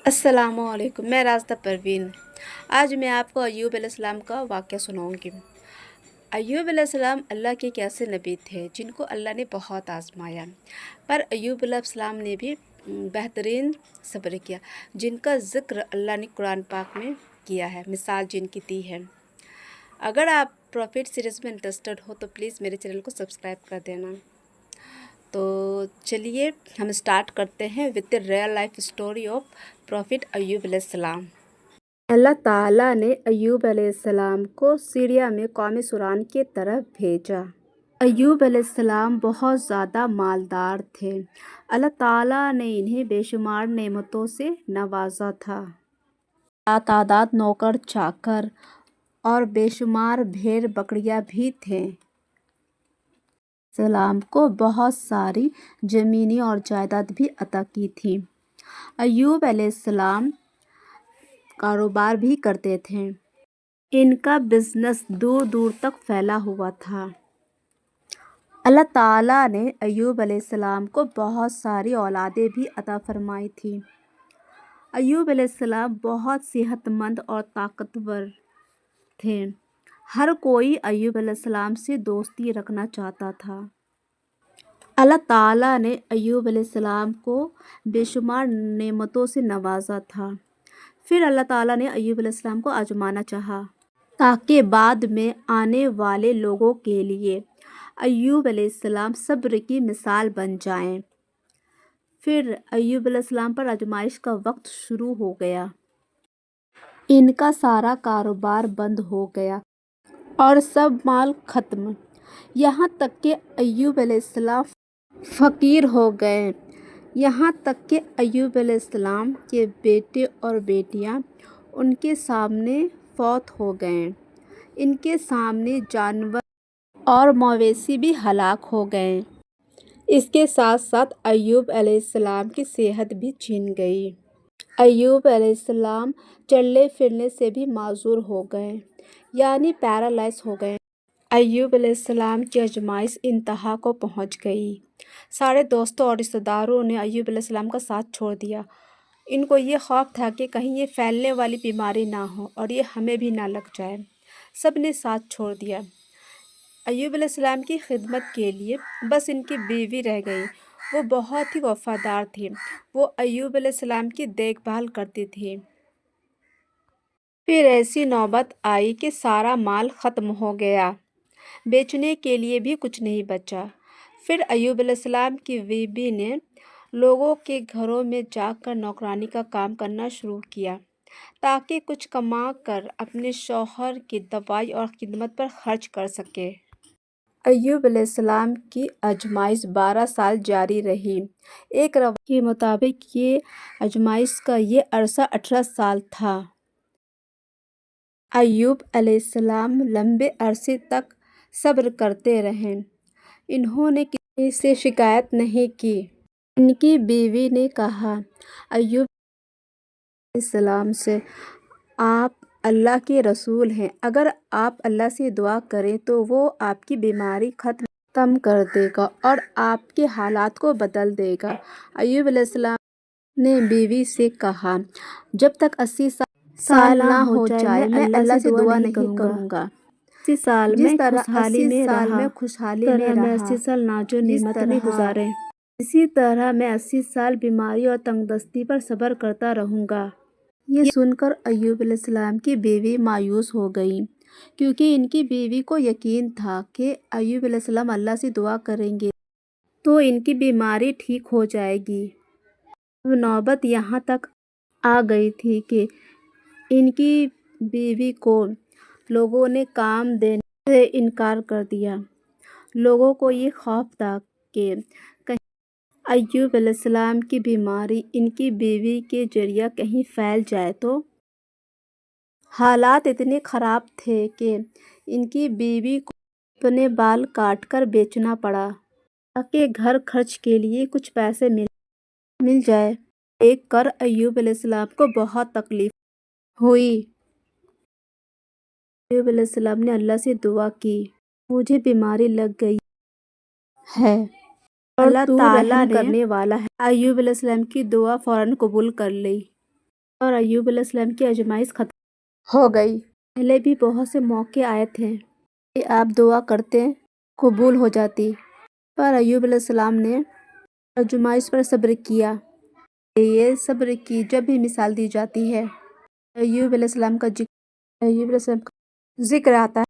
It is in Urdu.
السلام علیکم، میں راستہ پروین۔ آج میں آپ کو ایوب علیہ السلام کا واقعہ سناؤں گی۔ ایوب علیہ السلام اللہ کے ایک ایسے نبی تھے جن کو اللہ نے بہت آزمایا، پر ایوب علیہ السلام نے بھی بہترین صبر کیا، جن کا ذکر اللہ نے قرآن پاک میں کیا ہے، مثال جن کی دی ہے۔ اگر آپ پروفٹ سیریز میں انٹرسٹڈ ہو تو پلیز میرے چینل کو سبسکرائب کر دینا۔ تو چلیے ہم اسٹارٹ کرتے ہیں with real life story of prophet Ayub علیہ السلام۔ اللہ تعالیٰ نے ایوب علیہ السلام کو سیریا میں قوم سوران کی طرف بھیجا۔ ایوب علیہ السلام بہت زیادہ مالدار تھے۔ اللہ تعالیٰ نے انہیں بے شمار نعمتوں سے نوازا تھا۔ تعداد نوکر چاکر اور بے شمار بھیڑ بکریاں بھی تھے۔ السلام کو بہت ساری زمینیں اور جائیداد بھی عطا کی تھی۔ ایوب علیہ السلام کاروبار بھی کرتے تھے۔ ان کا بزنس دور دور تک پھیلا ہوا تھا۔ اللہ تعالیٰ نے ایوب علیہ السلام کو بہت ساری اولادیں بھی عطا فرمائی تھیں۔ ایوب علیہ السلام بہت صحت مند اور طاقتور تھے۔ ہر کوئی ایوب علیہ السلام سے دوستی رکھنا چاہتا تھا۔ اللہ تعالیٰ نے ایوب علیہ السلام کو بے شمار نعمتوں سے نوازا تھا۔ پھر اللہ تعالیٰ نے ایوب علیہ السلام کو آزمانا چاہا تاکہ بعد میں آنے والے لوگوں کے لیے ایوب علیہ السلام صبر کی مثال بن جائیں۔ پھر ایوب علیہ السلام پر آزمائش کا وقت شروع ہو گیا۔ ان کا سارا کاروبار بند ہو گیا اور سب مال ختم، یہاں تک کہ ایوب علیہ السلام فقیر ہو گئے۔ یہاں تک کہ ایوب علیہ السلام کے بیٹے اور بیٹیاں ان کے سامنے فوت ہو گئے۔ ان کے سامنے جانور اور مویشی بھی ہلاک ہو گئے۔ اس کے ساتھ ساتھ ایوب علیہ السلام کی صحت بھی چھن گئی۔ ایوب علیہ السلام چلنے پھرنے سے بھی معذور ہو گئے، یعنی پیرالائز ہو گئے۔ ایوب علیہ السلام کی آزمائش انتہا کو پہنچ گئی۔ سارے دوستوں اور رشتہ داروں نے ایوب علیہ السلام کا ساتھ چھوڑ دیا۔ ان کو یہ خوف تھا کہ کہیں یہ پھیلنے والی بیماری نہ ہو اور یہ ہمیں بھی نہ لگ جائے۔ سب نے ساتھ چھوڑ دیا۔ ایوب علیہ السلام کی خدمت کے لیے بس ان کی بیوی رہ گئی۔ وہ بہت ہی وفادار تھی۔ وہ ایوب علیہ السلام کی دیکھ بھال کرتی تھی۔ پھر ایسی نوبت آئی کہ سارا مال ختم ہو گیا، بیچنے کے لیے بھی کچھ نہیں بچا۔ پھر ایوب علیہ السلام کی بیوی نے لوگوں کے گھروں میں جا کر نوکرانی کا کام کرنا شروع کیا تاکہ کچھ کما کر اپنے شوہر کی دوائی اور خدمت پر خرچ کر سکے۔ ایوب علیہ السلام کی آزمائش 12 سال جاری رہی۔ ایک روایت کے مطابق یہ آزمائش کا یہ عرصہ 18 سال تھا۔ ایوب علیہ السلام لمبے عرصے تک صبر کرتے رہے۔ انہوں نے کسی سے شکایت نہیں کی۔ ان کی بیوی نے کہا ایوب علیہ السلام سے، آپ اللہ کے رسول ہیں، اگر آپ اللہ سے دعا کریں تو وہ آپ کی بیماری ختم کر دے گا اور آپ کے حالات کو بدل دے گا۔ ایوب علیہ السلام نے بیوی سے کہا، جب تک 80 سال نہ ہو جائے میں اللہ سے دعا نہیں کروں گا۔ 80 سال میں خوشحالی میں رہا، 80 سال ناز و نعمت میں گزارے، اسی طرح میں 80 سال بیماری اور تنگ دستی پر صبر کرتا رہوں گا۔ یہ سن کر ایوب علیہ السلام کی بیوی مایوس ہو گئی، کیونکہ ان کی بیوی کو یقین تھا کہ ایوب علیہ السلام اللہ سے دعا کریں گے تو ان کی بیماری ٹھیک ہو جائے گی۔ اب نوبت یہاں تک آ گئی تھی کہ ان کی بیوی کو لوگوں نے کام دینے سے انکار کر دیا۔ لوگوں کو یہ خوف تھا کہ کہیں ایوب علیہ السلام کی بیماری ان کی بیوی کے ذریعہ کہیں پھیل جائے تو۔ حالات اتنے خراب تھے کہ ان کی بیوی کو اپنے بال کاٹ کر بیچنا پڑا تاکہ گھر خرچ کے لیے کچھ پیسے مل جائے۔ دیکھ کر ایوب علیہ السلام کو بہت تکلیف ہوئی۔ ایوب علیہ السلام نے اللہ سے دعا کی، مجھے بیماری لگ گئی ہے اور اللہ تعالیٰ رحم کرنے والا ہے۔ ایوب علیہ السلام کی دعا فوراً قبول کر لی۔ اور ایوب علیہ السلام کی آزمائش ختم ہو گئی۔ پہلے بھی بہت سے موقع آئے تھے کہ آپ دعا کرتے قبول ہو جاتی، پر ایوب علیہ السلام نے آزمائش پر صبر کیا۔ یہ صبر کی جب بھی مثال دی جاتی ہے ایوب علیہ السلام کا ذکر آتا ہے۔